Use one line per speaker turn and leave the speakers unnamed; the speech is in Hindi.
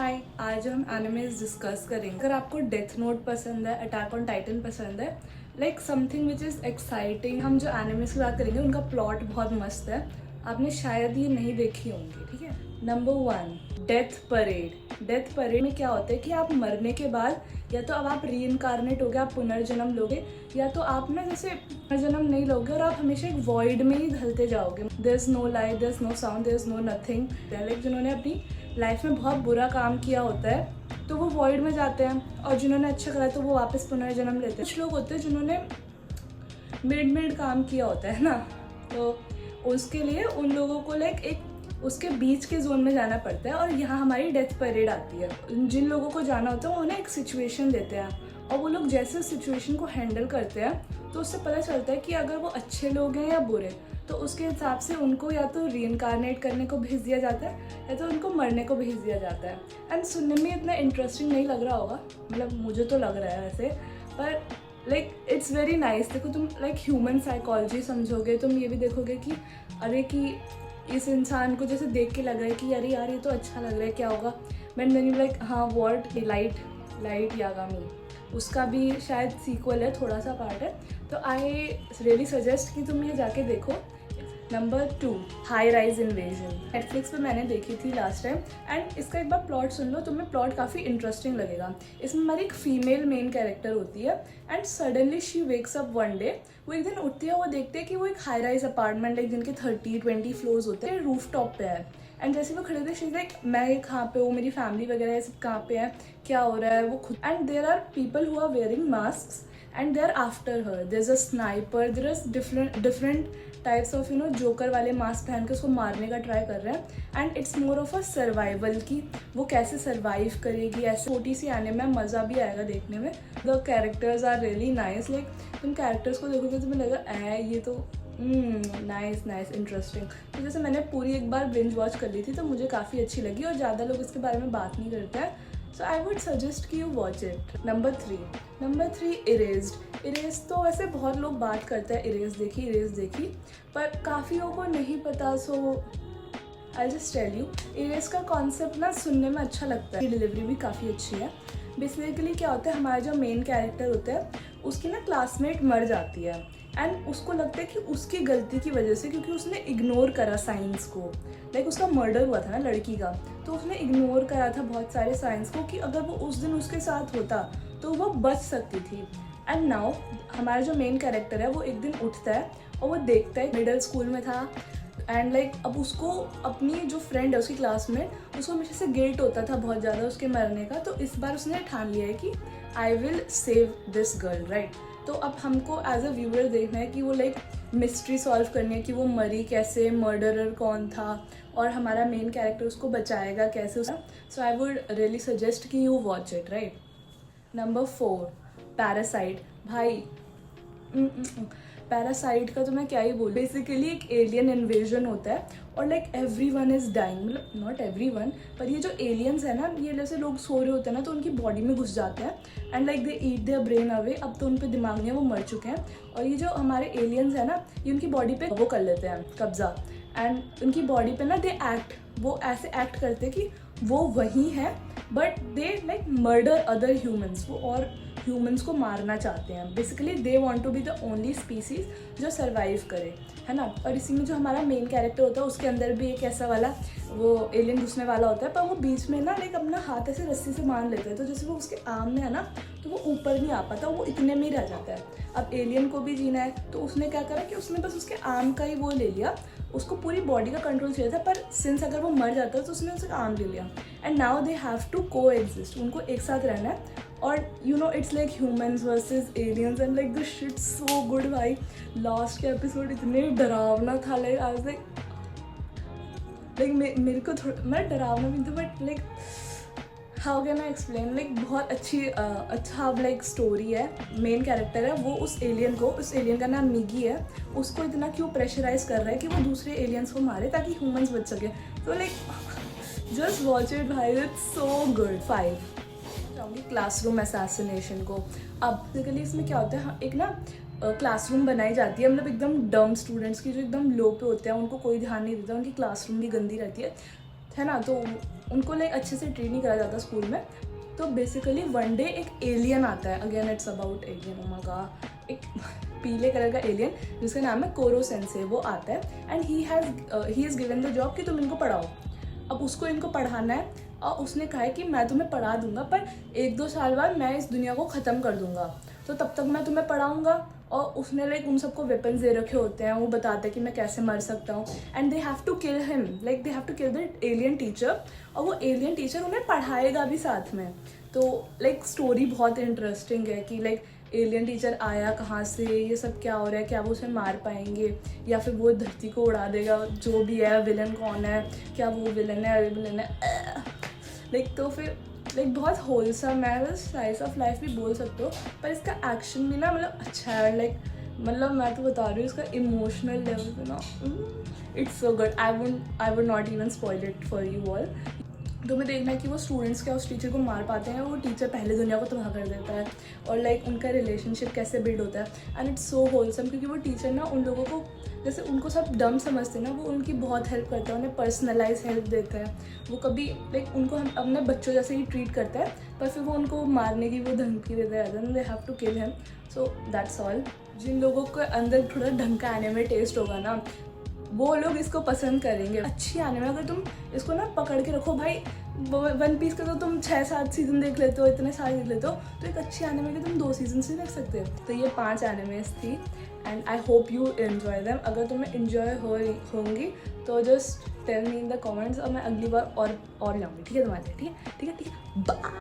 हाय, आज हम एनिमेज डिस्कस करेंगे। अगर आपको डेथ नोट पसंद है, अटैक ऑन टाइटन पसंद है, like something which is exciting, हम जो एनिमेज की बात करेंगे उनका प्लॉट बहुत मस्त है। आपने शायद ये नहीं देखी होंगी, ठीक है। Number 1, death parade. Death parade में क्या होता है कि आप मरने के बाद या तो अब आप रीइनकारनेट होगे, आप पुनर्जन्म लोगे, या तो आप ना जैसे पुनर्जन्म नहीं लोगे और आप हमेशा एक वॉइड में ही ढलते जाओगे। There is no light, there is no sound, there is no nothing. Like जिन्होंने अपनी लाइफ में बहुत बुरा काम किया होता है तो वो वॉइड में जाते हैं, और जिन्होंने अच्छा करा है तो वो वापस पुनर्जन्म लेते हैं। कुछ लोग होते हैं जिन्होंने मिड काम किया होता है ना, तो उसके लिए उन लोगों को लाइक एक उसके बीच के जोन में जाना पड़ता है, और यहाँ हमारी डेथ परेड आती है। जिन लोगों को जाना होता है उन्हें एक सिचुएशन देते हैं, और वो लोग जैसे उस सिचुएशन को हैंडल करते हैं तो उससे पता चलता है कि अगर वो अच्छे लोग हैं या बुरे, तो उसके हिसाब से उनको या तो रीइनकारनेट करने को भेज दिया जाता है या तो उनको मरने को भेज दिया जाता है। एंड सुनने में इतना इंटरेस्टिंग नहीं लग रहा होगा, मतलब मुझे तो लग रहा है वैसे, पर लाइक इट्स वेरी नाइस। देखो तुम लाइक ह्यूमन साइकोलॉजी समझोगे, तुम ये भी देखोगे कि अरे कि इस इंसान को जैसे देख के लग रहा है कि अरे यार ये तो अच्छा लग रहा है, क्या होगा। मैंने देन लाइक हाँ वॉट लाइट यागामी, उसका भी शायद सीक्वल है, थोड़ा सा पार्ट है, तो आई रियली सजेस्ट कि तुम ये जाके देखो। Number 2, high rise invasion. Netflix पे मैंने देखी थी लास्ट टाइम, एंड इसका एक बार प्लॉट सुन लो, तुम्हें प्लॉट काफ़ी इंटरेस्टिंग लगेगा। इसमें हमारी एक फीमेल मेन कैरेक्टर होती है, and suddenly she wakes up one day. वो एक दिन उठती है, वो देखते हैं कि वो एक हाई राइज अपार्टमेंट, लाइक जिनके 30-20 फ्लोर्स होते हैं, रूफ टॉप पे है। एंड जैसे वो खड़े थे, शी लाइक मैं कहाँ पे हूँ, मेरी फैमिली वगैरह ये सब कहाँ पे है, क्या हो रहा है, वो खुद। And there are people who are wearing mask and they are after her. There is a sniper, there is different types of joker वाले मास्क पहन के उसको मारने का ट्राई कर रहे हैं। And it's more of a survival की वो कैसे सर्वाइव करेगी। ऐसे छोटी सी आने में मज़ा भी आएगा देखने में। The characters are really nice, like तुम कैरेक्टर्स को देखोगे तो तुम्हें लगेगा ये तो नाइस इंटरेस्टिंग। तो जैसे मैंने पूरी एक बार बिंज वॉच कर ली थी, तो मुझे काफ़ी अच्छी लगी, और ज़्यादा लोग इसके बारे में बात नहीं करते हैं, सो आई वुड सजेस्ट कि you watch it. Number 3, erase तो वैसे बहुत लोग बात करते हैं, इरेज देखी, पर काफ़ी लोगों को नहीं पता, so I just tell you. Erase का कॉन्सेप्ट ना सुनने में अच्छा लगता है, डिलीवरी भी काफ़ी अच्छी है। बेसिकली क्या होता है, हमारा जो मेन कैरेक्टर होता है उसकी ना क्लासमेट मर जाती है, एंड उसको लगता है कि उसकी गलती की वजह से, क्योंकि उसने इग्नोर करा साइंस को, लाइक उसका मर्डर हुआ था ना लड़की का, तो उसने इग्नोर करा था बहुत सारे साइंस को, कि अगर वो उस दिन उसके साथ होता तो वो बच सकती थी। एंड नाउ हमारा जो मेन कैरेक्टर है वो एक दिन उठता है और वो देखता है, मिडिल स्कूल में था, एंड लाइक अब उसको अपनी जो फ्रेंड है उसकी क्लास में, उसको हमेशा से गिल्ट होता था बहुत ज़्यादा उसके मरने का, तो इस बार उसने ठान लिया है कि I will save this girl, right. तो अब हमको एज अ व्यूअर देखना है कि वो लाइक मिस्ट्री सॉल्व करनी है कि वो मरी कैसे, मर्डरर कौन था, और हमारा मेन कैरेक्टर उसको बचाएगा कैसे उसका। सो आई वुड रियली सजेस्ट कि you watch it, right. Number 4, parasite. भाई पैरासाइट का तो मैं क्या ही बोलूँ। बेसिकली एक एलियन इन्वेजन होता है, और लाइक एवरीवन इज डाइंग, मतलब नॉट एवरीवन, पर ये जो एलियंस है ना, ये जैसे लोग सो रहे होते हैं ना तो उनकी बॉडी में घुस जाते हैं, and like they eat their brain away. अब तो उन पे दिमाग नहीं है, वो मर चुके हैं, और ये जो हमारे एलियंस है ना, ये उनकी बॉडी पे वो कर लेते हैं कब्जा, एंड उनकी बॉडी पे ना दे एक्ट, वो ऐसे एक्ट करते हैं कि वो वही है, but they like murder other humans, वो और ह्यूमंस को मारना चाहते हैं। Basically they want to be the only species जो सर्वाइव करे, है ना। और इसी में जो हमारा मेन कैरेक्टर होता है उसके अंदर भी एक ऐसा वाला वो एलियन घुसने वाला होता है, पर वो बीच में ना लाइक अपना हाथ ऐसे रस्सी से बांध लेता है, तो जैसे वो उसके आर्म में है ना, तो वो ऊपर नहीं आ पाता, वो इतने में ही रह जाता है। अब एलियन को भी जीना है, तो उसने क्या करा कि उसने बस उसके आर्म का ही वो ले लिया, उसको पूरी बॉडी का कंट्रोल चाहिए था, पर सिंस अगर वो मर जाता है तो उसने उसका आर्म ले लिया, and now they have to coexist, उनको एक साथ रहना है। और you know it's like humans versus aliens, and like this shit so good भाई। लास्ट के एपिसोड इतने डरावना था, लाइक आई वाज लाइक मेरे को थोड़ा, मैं डरावना भी था, but like how can I explain, like बहुत अच्छा लाइक स्टोरी है। मेन कैरेक्टर है वो उस एलियन का नाम निगी है, उसको इतना क्यों प्रेशराइज कर रहा है कि वो दूसरे एलियंस को मारे ताकि ह्यूमंस बच सके। तो लाइक जस्ट वॉच इट भाई, इट्स सो गुड। 5 जाऊँगी क्लासरूम असैसिनेशन को। अब बेसिकली इसमें क्या होता है, एक ना क्लासरूम बनाई जाती है, मतलब एकदम डम स्टूडेंट्स की जो एकदम लो पे होते हैं, उनको कोई ध्यान नहीं देता, उनकी क्लासरूम भी गंदी रहती है है ना, तो उनको लाइक अच्छे से ट्रीट नहीं करा जाता स्कूल में। तो बेसिकली वन डे एक एलियन आता है, अगेन इट्स अबाउट एलियन, ओमागा, एक पीले कलर का एलियन जिसका नाम है कोरो सेंसे, वो आता है and he is given the job कि तुम इनको पढ़ाओ। अब उसको इनको पढ़ाना है और उसने कहा है कि मैं तुम्हें पढ़ा दूंगा पर 1-2 साल बाद मैं इस दुनिया को ख़त्म कर दूंगा, तो तब तक मैं तुम्हें पढ़ाऊंगा। और उसने लाइक उन सबको वेपन्स दे रखे होते हैं, वो बताते हैं कि मैं कैसे मर सकता हूँ and they have to kill him, like they have to kill the alien teacher, और वो एलियन टीचर उन्हें पढ़ाएगा भी साथ में। तो लाइक स्टोरी बहुत इंटरेस्टिंग है कि लाइक एलियन टीचर आया कहाँ से, ये सब क्या हो रहा है, क्या वो उसे मार पाएंगे या फिर वो धरती को उड़ा देगा, जो भी है, विलन कौन है, क्या वो विलन है, विलन है लाइक। तो फिर लाइक बहुत होलसम है, बस स्लाइस ऑफ लाइफ भी बोल सकते हो, पर इसका एक्शन भी ना मतलब अच्छा है, लाइक मतलब मैं तो बता रही हूँ इसका इमोशनल लेवल पे ना, it's so good. I would not even spoil it for you all. तुम्हें देखना है कि वो स्टूडेंट्स क्या उस टीचर को मार पाते हैं, वो टीचर पहले दुनिया को तबाह कर देता है, और लाइक उनका रिलेशनशिप कैसे बिल्ड होता है एंड इट्स सो होलसम, क्योंकि वो टीचर ना उन लोगों को, जैसे उनको सब डम समझते हैं ना, वो उनकी बहुत हेल्प करता है, उन्हें पर्सनलाइज हेल्प देता है। वो कभी लाइक उनको हम अपने बच्चों जैसे ही ट्रीट करता है, पर फिर वो उनको मारने की वो धमकी देता है, then they have to kill him. So that's all. जिन लोगों के अंदर थोड़ा ढंग का एनिमे टेस्ट होगा ना, वो लोग इसको पसंद करेंगे। अच्छी एनिमे, अगर तुम इसको ना पकड़ के रखो भाई, वन पीस के तो तुम 6-7 सीजन देख लेते हो, इतने सारे देख लेते हो, तो एक अच्छी एनिमे के तुम 2 सीजन से देख सकते हो। तो ये 5 एनिमेज थी and I hope you enjoy them. अगर तुम्हें इन्जॉय होंगी तो just tell me in the comments, और मैं अगली बार और लाऊंगी, ठीक है तुम्हारे लिए, ठीक है, बाय।